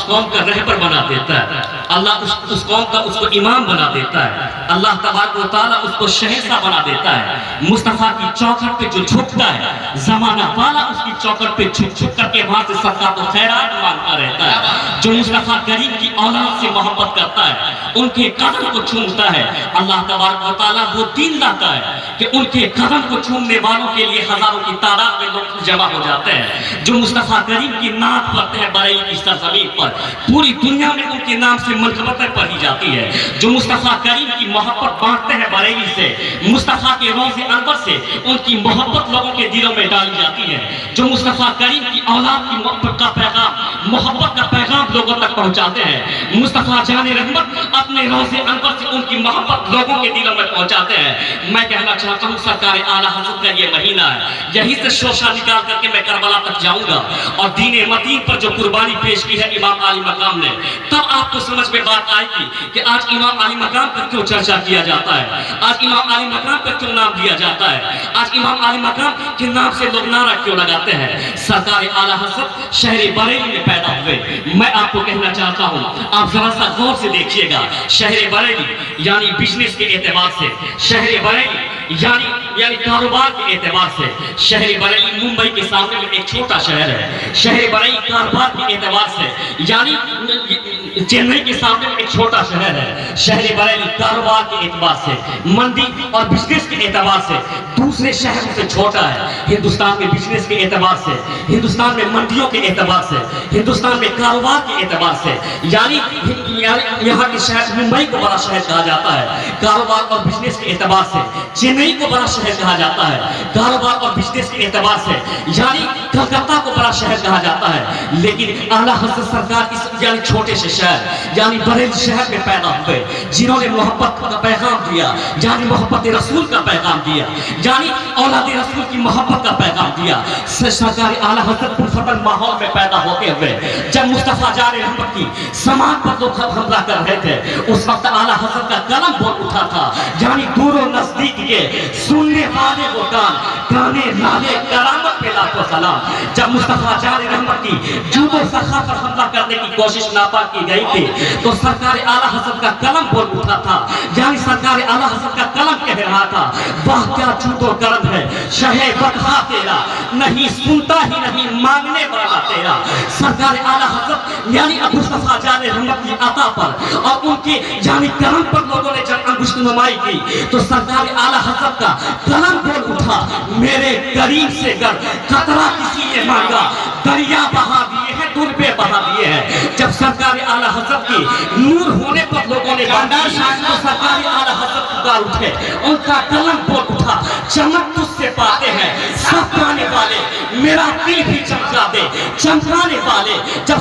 قوم کا رہبر بنا دیتا ہے، اللہ اس قوم کا اس کو امام بنا دیتا ہے، اللہ تبارک و تعالیٰ اس کو شہنشاہ بنا دیتا ہے۔ مصطفیٰ کی چوکھٹ پہ جو جھکتا ہے، زمانہ والا اس کی چوکھٹ پہ جھک کر کے وہاں سے صدقات و خیرات مانگتا رہتا ہے۔ جو مصطفیٰ کریم کی اولاد سے محبت کرتا ہے، ان کے قدم کو چومتا ہے، اللہ تبارک و تعالیٰ وہ دین لاتا ہے کہ ان کے قدم کو چومنے والوں کے لیے ہزاروں کی تعداد میں لوگ جمع ہو جاتے ہیں۔ جو مصطفیٰ کریم کی نعت پڑھتے ہیں بریلی کی سرزمین پر، پوری دنیا میں ان کے نام سے منقبتیں پڑھی جاتی ہے۔ جو مصطفیٰ کریم کی محبت بانٹتے ہیں بریلی سے، مصطفیٰ کے روضے انور سے ان کی محبت لوگوں کے دلوں میں ڈالی جاتی ہے۔ جو مصطفیٰ کریم کی اولاد کی محبت کا پیغام، محبت کا پیغام لوگوں تک پہنچاتے ہیں، مصطفیٰ جان رحمت اپنے روضے انور سے ان کی محبت لوگوں کے دلوں میں پہنچاتے ہیں۔ میں کہنا چاہتا ہوں سرکار اعلیٰ حضرت کا یہ مہینہ ہے، یہی سے شوشہ نکال کر کے میں کربلا تک جاؤں گا، اور دین مدین پر جو قربانی پیش کی ہے امام علی مقام نے، تب آپ کو سمجھ میں بات آئے گی کہ آج امام علی مقام پر کیوں چرچا کیا جاتا ہے، آج امام علی مقام پر کیوں نام دیا جاتا ہے، آج امام علی مقام کے نام سے لوگ نعرہ کیوں لگاتے ہیں۔ سرکار اعلیٰ حضرت شہر بریلی میں پیدا ہوئے۔ میں آپ کو کہنا چاہتا ہوں، آپ ذرا سا غور سے دیکھیے گا، شہر بریلی یعنی بزنس کے اعتبار سے، شہر بریلی یعنی کاروبار کے اعتبار سے، شہر بریلی ممبئی کے سامنے میں ایک چھوٹا شہر ہے۔ شہر بریلی کاروبار کے اعتبار سے یعنی چنئی کے سامنے میں ایک چھوٹا شہر ہے۔ شہر بریلی کاروبار کے اعتبار سے، منڈی اور بزنس کے اعتبار سے دوسرے شہروں سے چھوٹا ہے۔ ہندوستان میں بزنس کے اعتبار سے، ہندوستان میں منڈیوں کے اعتبار سے، ہندوستان میں کاروبار کے اعتبار سے، یعنی یہاں کے شہر ممبئی کو بڑا شہر کہا جاتا ہے کاروبار اور بزنس کے اعتبار سے، چنئی کو بڑا شہر کہا جاتا ہے کاروبار اور بزنس کے اعتبار سے، یعنی کلکتہ کو بڑا شہر کہا جاتا ہے۔ لیکن اعلیٰ حضرت سرکار اس یعنی چھوٹے سے شہر یعنی بریلی شہر میں پیدا ہوئے، جنہوں نے محبت کا پیغام دیا، یعنی محبت رسول کا پیغام دیا، یعنی اولاد رسول کی محبت کا پیغام دیا۔ سرکار اعلیٰ حضرت پرفتن ماحول میں پیدا ہوتے ہوئے جب مصطفیٰ جان رحمت کی سماعت پر لوگ حملہ کر رہے تھے، اس وقت اعلیٰ حضرت کا قلم بول اٹھا تھا، یعنی دور و نزدیک کے سننے والے وہ کان، گانے لالے کرامت پہ لاکھوں سلام۔ جب مصطفیٰ جان رحمت کی جود و سخا پر حملہ کرنے کی کوشش ناپاک کی گئی تھی، تو سرکار اعلیٰ حضرت کا قلم بول اٹھا تھا، یعنی سرکار اعلیٰ حضرت کا قلم کہہ رہا تھا، واہ کیا جود و کرم ہے شہ بطحا تیرا، نہیں سنتا ہی نہیں مانگنے والا تیرا۔ سرکار اعلیٰ حضرت یعنی ابو مصطفیٰ جان رحمت کی عطا پر اور ان کے یعنی کرم پر لوگوں نے جب انگشت نمائی کی، تو سرکار اعلیٰ حضرت کا قلم بول اٹھا، میرے کریم سے گر قطرہ کسی نے مانگا، دریا بہا دیے ہیں، دربے بہا دیے ہیں۔ جب سرکار اعلیٰ حضرت کی نور ہونے پر لوگوں نے برداشت، تو سرکار اعلیٰ حضرت پکار اٹھے، ان کا قلم بول اٹھا، چمک تجھ سے پاتے ہیں سب پانے والے، میرا دل بھی چمکا دے چمکانے والے۔ جب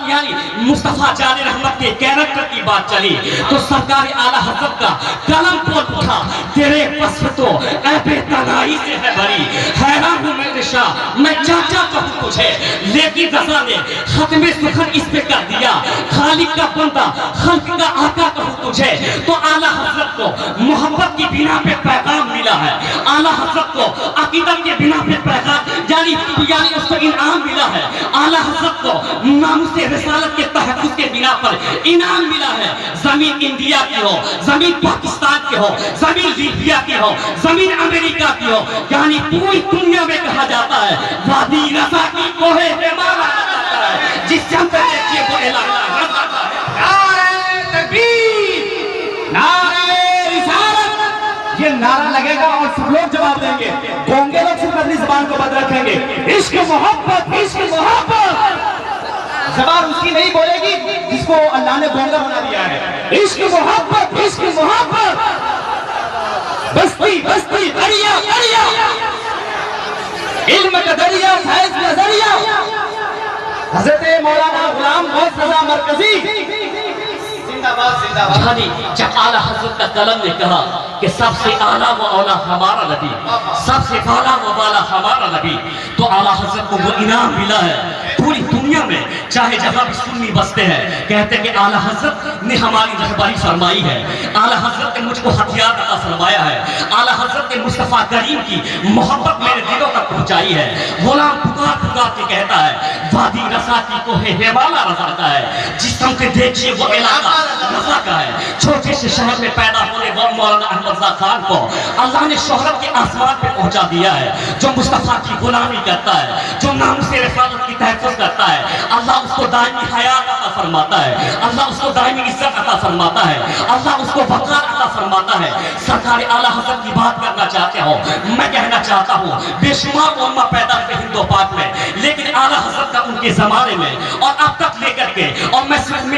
یعنی مصطفیٰ جان رحمت کے کیریکٹر کی بات چلی، تو سرکار اعلیٰ حضرت کا قلم بول اٹھا، تیرے وصف تو عیب تنہائی سے ہے بھری، حیران ہوں میں شاہ میں چاچا کہوں تجھے، لیکن رضا نے ختم سخن اس پہ کر دیا، خالق کا بندہ خلق کا آقا کہوں تجھے۔ تو اعلیٰ حضرت کو محبت کی بنا پہ پیغام ملا ہے، اعلیٰ حضرت کو عقیدت کے بنا پہ پیغام یعنی اس کو انعام ملا ہے، اعلیٰ حضرت کو ناموس رسالت کے تحفظ کے بنا پر انعام ملا ہے۔ زمین انڈیا کی ہو، زمین پاکستان کی ہو، زمین لیبیا کی ہو، زمین امریکہ کی ہو، یعنی پوری دنیا میں کہا جاتا ہے وادی رضا کی کوہ پیما کہا جاتا ہے، جس جن پہ دیکھیے وہ اعلان رضا کا ہے۔ نعرہ تکبیر، نعرہ رسالت، یہ نعرہ لگے گا اور سب لوگ جواب دیں گے، گونگے لوگ صرف اپنی زبان کو بند رکھیں گے۔ عشق محبت، عشق محبت، زبان اس کی نہیں بولے گی جس کو اللہ نے گونگا بنا دیا ہے۔ عشق محبت، عشق محبت، بستی بستی دریا دریا، علم کا دریا، فیض کا دریا۔ حضرت مولانا غلام غوث رضا مرکزی زندہ باد۔ یعنی جب اعلیٰ حضرت کا قلم نے کہا کہ سب سے اعلیٰ و اولا ہمارا نبی، سب سے بالا و بالا ہمارا نبی، تو اعلیٰ حضرت کو وہ انعام ملا ہے پوری دنیا میں، چاہے جہاں بھی سنی بستے ہیں کہتے ہیں کہ اعلیٰ حضرت نے ہماری رہبری فرمائی ہے، اعلیٰ حضرت نے مجھ کو ہتھیار عطا فرمایا ہے، اعلیٰ حضرت نے مصطفیٰ کریم کی محبت میرے دلوں تک پہنچائی ہے۔ غلام پکار پکار کے کہتا ہے وادی رضا کی کوہ ہیوالا رضا کا ہے، جس ہم کے دیکھیے وہ علاقہ رضا کا ہے۔ چھوٹے سے شہر میں پیدا ہونے والے مولانا احمد رضا خان کو اللہ نے شہرت کے آسمان پہ پہنچا دیا ہے۔ جو مصطفیٰ کی غلامی کرتا ہے، جو ناموس رسالت کی تحفظ کرتا ہے، اللہ اس کو دائمی حیات عطا فرماتا ہے، اللہ اس کو دائمی عزت عطا فرماتا ہے، اللہ اس کو وقار عطا فرماتا ہے۔ سرکار اعلیٰ حضرت کی بات کرنا چاہتے ہو، میں کہنا چاہتا ہوں بے شمار علماء پیدا ہوئے ہند و پاک میں، لیکن اعلیٰ حضرت کا ان کے زمانے میں اور اب تک لے کر کے، اور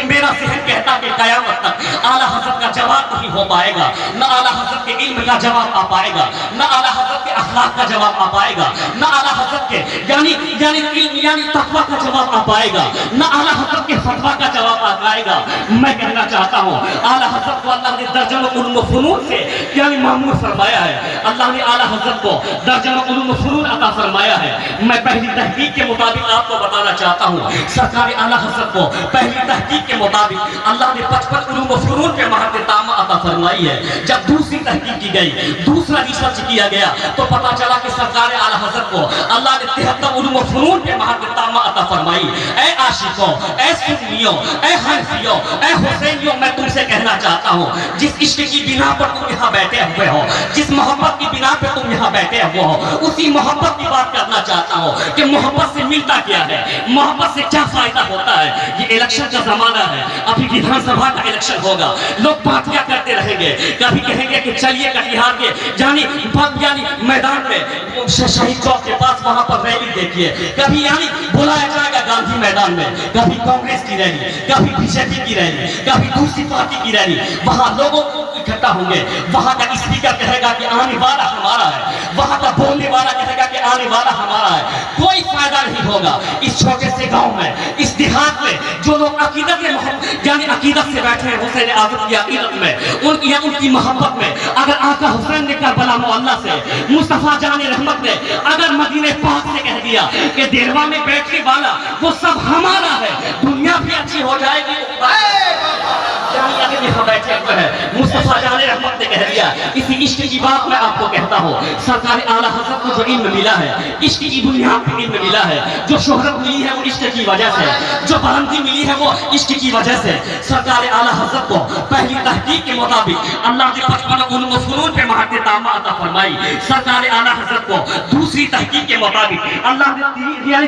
میرا ذہن کہتا کہ قیامت تک اعلیٰ حضرت کا جواب نہیں ہو پائے گا، نہ اعلیٰ حضرت کے علم کا جواب آ پائے گا، نہ اعلیٰ حضرت کے اخلاق کا جواب آ پائے گا، نہ اعلیٰ حضرت کے یعنی تقویٰ کا جواب آ پائے گا، نہ اعلیٰ حضرت کے فتویٰ کا جواب آ پائے گا۔ میں کہنا چاہتا ہوں اعلیٰ حضرت کو اللہ نے درجن علوم و فنون سے یعنی معمور فرمایا ہے، اللہ نے اعلیٰ حضرت کو درجن علوم و فنون عطا فرمایا ہے۔ میں پہلی تحقیق کے مطابق آپ کو بتانا چاہتا ہوں، سرکار اعلیٰ حضرت کو پہلی تحقیق کے مطابق اللہ نے 55 علوم و فنون پہ مہارت تامہ عطا فرمائی ہے۔ جب دوسری تحقیق کی گئی، دوسرا ریسرچ کیا گیا تو پتا چلا کہ سرکار اعلیٰ حضرت کو اللہ نے 73 علوم و فنون پہ مہارت تامہ عطا فرمائی۔ اے عاشقوں، اے سنیوں، اے حنفیوں، اے حسینیوں، میں تم سے کہنا چاہتا ہوں جس عشق کی بنا پر تم یہاں بیٹھے ہوئے ہو، جس محبت کی بنا پر تم یہاں بیٹھے ہوئے ہو، اسی محبت کی بات کرنا چاہتا ہوں کہ محبت سے ملتا کیا ہے، محبت سے کیا فائدہ ہوتا ہے۔ یہ الیکشن کا زمانہ ہے، ابھی وِدھان سبھا کا الیکشن ہوگا، لوگ پارٹیاں کرتے رہیں گے، کبھی کہیں گے کہ چلیے کٹیہار کے یعنی میدان میں شہید چوک کے پاس وہاں پر ریلی دیکھیے، کبھی یعنی بلایا جائے گا گاندھی میدان میں، کبھی کانگریس کی ریلی، کبھی بی جے پی کی ریلی، کبھی دوسری پارٹی کی ریلی، وہاں لوگوں اکٹھا ہوں گے، وہاں کا اسپیکر کہے گا کہ آنے والا ہمارا ہے، وہاں کا بولنے والا کہے گا کہ آنے والا ہمارا ہے، کوئی فائدہ نہیں ہوگا۔ اس چھوٹے سے گاؤں میں، اس دیہات میں جو لوگ عقیدت یعنی عقیدت سے بیٹھے ہیں حسین اعظم کی عقیدت میں، ان کی محبت میں، اگر آقا حسین نے کربلا معلیٰ سے، مصطفیٰ جان رحمت نے اگر مدینہ پاک سے کہہ دیا کہ دیروا میں بیٹھنے والا وہ سب ہمارا ہے، دنیا بھی اچھی ہو جائے گی۔ یہاں بیٹھے ہوئے ہیں مصطفیٰ جان رحمت نے کہہ دیا۔ اسی عشق کی بات میں آپ کو کہتا ہوں، سرکار اعلیٰ حضرت کو جو علم ملا ہے، عشق کی بنیاد پر علم ملا ہے، جو شہرت ملی ہے وہ عشق کی وجہ سے، جو بلندی ملی ہے وہ عشق کی وجہ سے۔ سرکار اعلیٰ حضرت کو پہلی تحقیق کے مطابق اللہ نے 55 علوم و فنون پہ مہارت تامہ عطا فرمائی۔ سرکار اعلیٰ حضرت کو دوسری تحقیق کے مطابق اللہ نے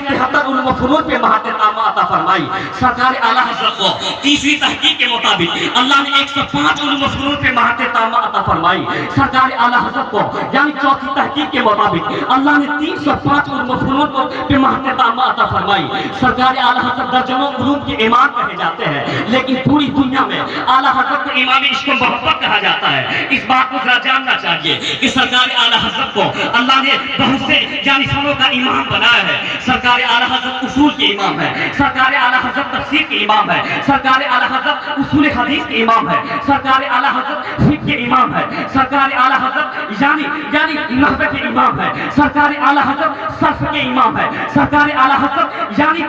73 علوم و فنون پہ مہارت تامہ عطا فرمائی۔ سرکار اعلیٰ حضرت کو تیسری تحقیق کے مطابق اللہ نے 105 علوم و فنون پہ مہارت تامہ عطا فرمائی۔ سرکار اعلیٰ حضرت کو یعنی چوتھی تحقیق کے مطابق اللہ نے 305 علوم و فنون پہ مہارت تامہ عطا فرمائی۔ سرکار اعلیٰ حضرت درجنوں علوم کے امام کہے جاتے ہیں، لیکن پوری دنیا میں اعلیٰ حضرت کو امام عشق و محبت کہا جاتا ہے۔ اس بات کو ذرا جاننا چاہیے کہ سرکار اعلیٰ حضرت کو اللہ نے بہت سے یعنی فنوں کا امام بنایا ہے۔ سرکار اعلیٰ حضرت اصول کے امام ہے، سرکار اعلیٰ حضرت تفسیر کے امام ہے، سرکار اعلیٰ حضرت اصول حدیث کے امام ہے، سرکار اعلیٰ حضرت فقہ کے امام ہے، سرکار اعلیٰ حضرت یعنی نحو کے امام ہے، سرکار اعلیٰ حضرت صرف کے امام ہے، سرکار اعلیٰ حضرت یعنی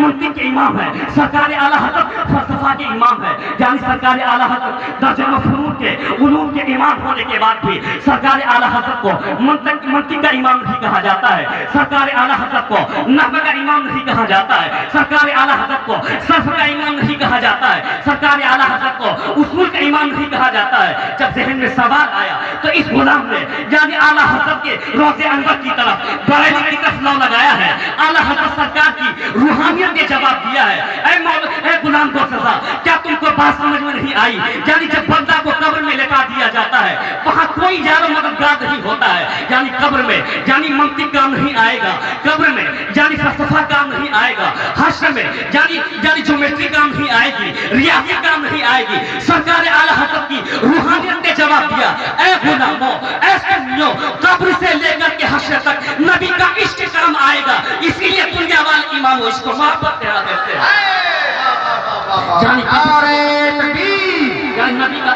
منطق کے امام ہے، سرکار اعلیٰ حضرت فلسفہ کے امام ہے، یعنی سرکار اعلیٰ حضرت درجنوں فنون کے علوم کے امام ہونے کے بعد بھی سرکار اعلیٰ حضرت کو منطق کا امام نہیں کہا جاتا ہے، سرکار اعلیٰ حضرت کو نحو کا امام نہیں کہا جاتا ہے، سرکار اعلیٰ حضرت کو صرف کا امام نہیں کہا جاتا ہے، سرکار اعلیٰ حضرت کو اصول کا امام نہیں کہا جاتا ہے۔ جب ذہن میں سوال آیا تو اس غلام نے یعنی اعلیٰ حضرت کے روضے انور کی طرف بریلی کی طرف لو لگایا ہے، اعلیٰ حضرت سرکار کی روحانیت نے جواب دیا ہے۔ اے غلام دوست رضا، کیا تم کو بات سمجھ میں نہیں آئی؟ یعنی جب بندہ کو قبر میں لٹا دیا جاتا ہے وہاں کوئی یار مددگار نہیں ہوتا ہے، یعنی قبر میں یعنی منطق کام نہیں آئے گا، قبر میں یعنی فلسفہ کام نہیں آئے گا، حشر میں یعنی جیومیٹری کام نہیں آئے گی، ریاضی کام نہیں آئے گی۔ سرکار اعلیٰ حضرت کی روحانیت نے جواب دیا، اے غلاموں، اے سنیوں، قبر سے لے کر کے حشر تک نبی کا عشق کام آئے گا، اسی لیے دنیا والے امام عشق کو محبت کہا دیتے ہیں۔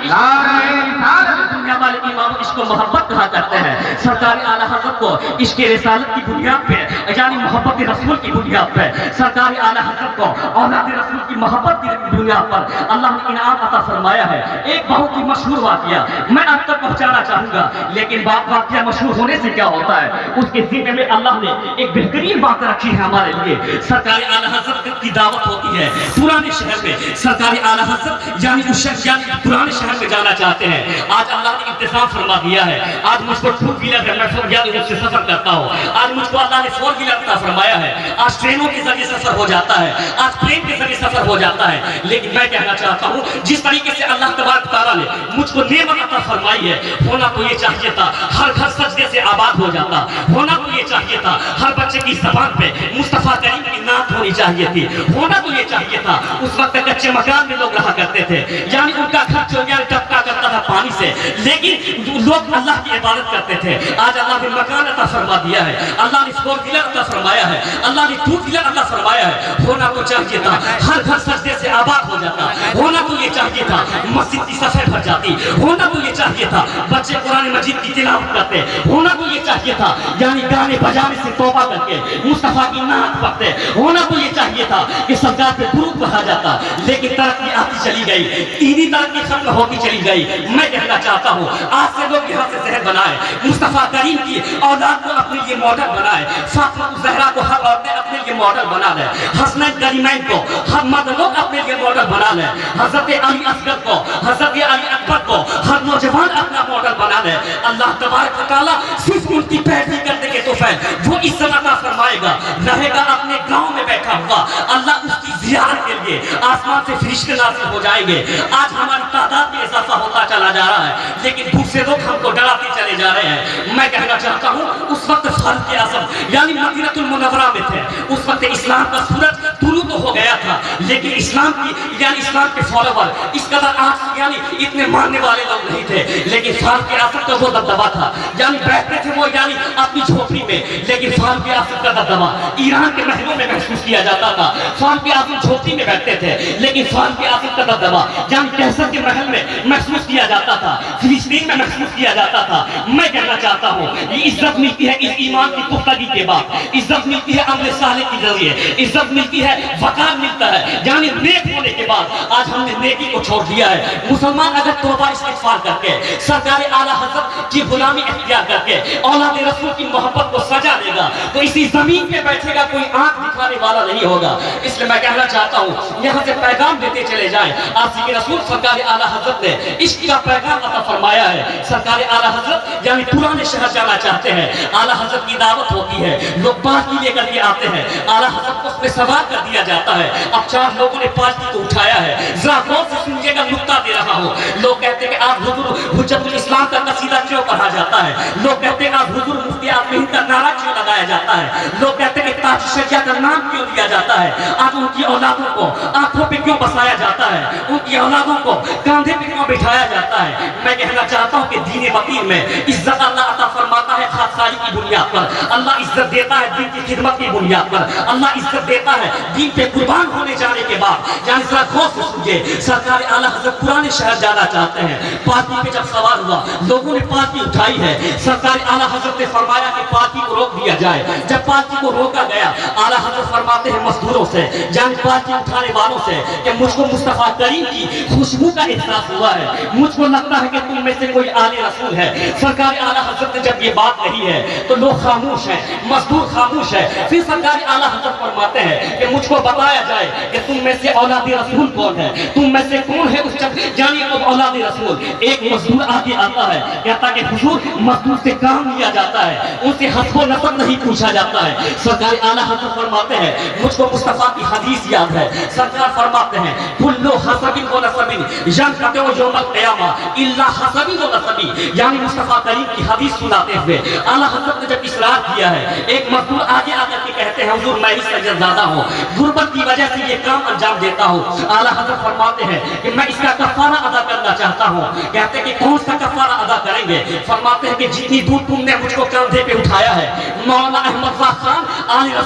دنیا والے امام عشق کو محبت کہا کرتے ہیں. سرکار اعلیٰ حضرت کو عشق رسالت کی بنیاد پہ یعنی محبت رسول کی بنیاد پہ سرکار اعلیٰ حضرت کو اولاد رسول کی محبت کی بنیاد پر اللہ نے انعام عطا فرمایا ہے. ایک بہت ہی مشہور واقعہ میں آپ تک پہنچانا چاہوں گا، لیکن بات واقعہ مشہور ہونے سے کیا ہوتا ہے، اس کے ذمے میں اللہ نے ایک بہترین بات رکھی ہے ہمارے لیے. سرکار اعلیٰ حضرت کی دعوت ہوتی ہے پرانے شہر میں. سرکار اعلیٰ حضرت یعنی اس شخص یعنی پرانے شہر میں جانا چاہتے ہیں. آج اللہ نے انتظام فرما دیا ہے. آج مجھ کو ٹو ویلر ہے، میں یعنی اس سے سفر کرتا ہوں. آج مجھ کو اللہ نے فور ویلر عطا فرمایا ہے. آج ٹرینوں کے ذریعے سفر ہو جاتا ہے، آج پلین کے ذریعے سفر ہو جاتا ہے. لیکن میں کہنا چاہتا ہوں جس طریقے سے اللہ تبارک تعالیٰ نے مجھ کو نعمت عطا فرمائی ہے، ہونا تو یہ چاہیے تھا ہر گھر سجدے سے آباد ہو جاتا. ہونا تو یہ چاہیے تھا ہر بچے کی زبان پہ مصطفیٰ کریم کی نعت ہونی چاہیے تھی. ہونا تو یہ چاہیے تھا اس وقت کچے مکان میں لوگ رہا کرتے تھے، یعنی ان کا گھر چوریاں ٹپکا کرتا تھا پانی سے، لیکن لوگ اللہ کی عبادت کرتے تھے. آج اللہ نے مکان عطا فرما دیا ہے، اللہ نے فور ویلر عطا فرمایا ہے، اللہ نے ٹو ویلر عطا فرمایا ہے. ہونا تو چاہیے تھا ہر گھر سجدے سے آباد ہو جاتا. ہونا تو یہ چاہیے تھا مسجد کی صفیں بھر جاتی. ہونا تو یہ چاہیے تھا بچے قرآن مجید کی تلاوت کرتے. ہونا تو یہ چاہیے تھا یعنی گانے بجانے سے توبہ کر کے مصطفیٰ کی نعت پڑھتے. ہونا تو یہ چاہیے تھا کہ سرکار پہ درود پڑھا جاتا. لیکن ترقی آتی چلی گئی، تینی ترقی ختم ہوتی چلی گئی. میں کہنا چاہتا ہوں آج سے لوگ یہاں سے ذہن بنائے، مصطفیٰ کریم کی اولاد کو اپنے لیے ماڈل بنائے. فاطمہ الزہرا کو ہر عورتیں اپنے لیے ماڈل بنا لیں. حسنین کریمین کو ہر مرد لوگ اپنے لیے ماڈل بنا لیں. حضرت علی اصغر کو، حضرت علی اکبر کو ہر نوجوان اپنا ماڈل بنا لے. اللہ تبارک و تعالیٰ صرف ان کی پیروی کرنے کے توفیق وہ عزت عطا فرمائے گا. رہے گا اپنے گاؤں میں بیٹھا ہوا، اللہ اس کی زیارت کے لیے آسمان سے فرشتے نازل ہو جائیں گے. آج ہماری تعداد میں اضافہ ہوتا چلا جا رہا ہے، لیکن دوسرے لوگ ہم کو ڈراتے چلے جا رہے ہیں. میں کہنا چاہتا ہوں اس وقت فاروق اعظم یعنی مدینہ المنورہ میں تھے. اس وقت اسلام کا سورج طلوع تو ہو گیا تھا، لیکن اسلام کی یعنی اسلام کے فالوور اس قدر آج یعنی اتنے ماننے والے لوگ نہیں تھے. لیکن فاروق اعظم کا وہ دبدبا تھا، یعنی بیٹھتے تھے وہ یعنی اپنی جھوپڑی میں، لیکن فاروق اعظم کا دبدبا ایران کے محلوں میں محسوس کیا جاتا تھا. فاروق اعظم جھوپڑی میں بیٹھتے تھے، لیکن فاروق اعظم کا دبدبا یعنی کیسر کے محل میں محسوس کیا جاتا تھا، فلسطین میں محسوس کیا جاتا تھا. میں کہنا چاہتا ہوں یہ عزت ملتی ہے اس ایمان کی پختگی کے بعد، عزت ملتی ہے عمل صالح کے ذریعے، عزت ملتی ہے وقار ملتا ہے یعنی نیک ہونے کے بعد. آج ہم نے نیکی کو چھوڑ دیا ہے. مسلمان اگر توبہ استغفار کر کے سرکار اعلیٰ حضرت کی غلامی اختیار کر کے اولاد رسول کی محبت کو سجا دے گا تو اسی زمین پہ بیٹھے گا، کوئی آنکھ دکھانے والا نہیں ہوگا. اس لیے میں کہنا چاہتا ہوں یہاں سے پیغام دیتے چلے جائیں. آسیق رسول سرکار اعلیٰ حضرت نے عشق کا پیغام عطا فرمایا ہے. سرکار اعلیٰ حضرت یعنی پرانے شہر جانا چاہتے ہیں. اعلیٰ حضرت کی دعوت ہوتی ہے، لوگ پالکی لے کر کے آتے ہیں. اعلیٰ حضرت کو اس پہ سوار کر دیا جاتا ہے. اب 4 لوگوں نے پالکی کو اٹھایا ہے. ذرا غور سے سنیے گا، نکتہ دے رہا ہوں. لوگ کہتے ہیں کہ آپ حضور حجت الاسلام کا قصیدہ کیوں پڑھا جاتا ہے؟ لوگ کہتے ہیں آپ حضور مفتی آدمی کا نعرہ کیوں لگایا جاتا ہے؟ لوگ کہتے ہیں کہ تاج شجاع کا نام کیوں دیا جاتا ہے؟ آپ ان کی اولادوں کو آنکھوں پہ کیوں بسایا جاتا ہے؟ ان کی اولادوں کو کاندھے پہ کیوں بٹھایا جاتا ہے؟ میں کہنا چاہتا ہوں کہ دین وطین میں عزت اللہ عطا فرماتا ہے خاکساری کی بنیاد پر. اللہ عزت دیتا ہے دین کی خدمت کی بنیاد پر. اللہ عزت دیتا ہے دین پہ قربان ہونے جانے کے بعد. یعنی ذرا غور سے سنیے، سرکار اعلیٰ حضرت پرانے شہر جانا چاہتے ہیں. پارٹی پہ جب سوار ہوا لوگوں نے پارٹی اٹھائی ہے. سرکار اعلیٰ حضرت نے فرمایا کہ پارٹی کو روک دیا جائے. جب پارٹی کو روکا گیا اعلیٰ حضرت فرماتے ہیں مزدوروں سے یعنی پارٹی اٹھانے والوں سے کہ مجھ کو مصطفیٰ کریم کی خوشبو کا احساس ہوا ہے، مجھ کو لگتا ہے کہ تم میں سے کوئی آل رسول ہے. سرکار اعلیٰ حضرت نے جب یہ بات کہی ہے تو لوگ خاموش ہیں، مزدور خاموش ہے. پھر سرکار اعلیٰ حضرت فرماتے ہیں کہ مجھ کو بتایا جائے کہ تم میں سے اولاد رسول کون ہے، تم میں سے کون ہے اس یعنی اولاد رسول. ایک مزدور آگے آتا ہے کہتا کہ حضور مزدور سے کام لیا جاتا ہے، ان سے حسب و نسب نہیں پوچھا جاتا ہے. سرکار اعلیٰ حضرت فرماتے ہیں مجھ کو مصطفیٰ کی حدیث یاد ہے. سرکار فرماتے ہیں کل حسب و نسب ینقطع یوم القیامہ الا حسب و نسب، یعنی مصطفیٰ کریم کی حدیث سناتے ہوئے اعلیٰ حضرت نے جب اصرار کیا ہے. ایک مزدور آگے آ کر کے کہتے ہیں حضور میں ہی سجد زیادہ ہوں، غربت کی وجہ سے یہ کام انجام دیتا ہوں. اعلیٰ حضرت فرماتے ہیں کہ میں اس کا کفارہ ادا کرنا چاہتا ہوں. کہتے ہیں کہ کون سا کفارہ ادا کریں گے؟ فرماتے ہیں کہ جتنی دور تم نے مجھ کو کاندھے پہ اٹھایا ہے مولانا احمد خان آل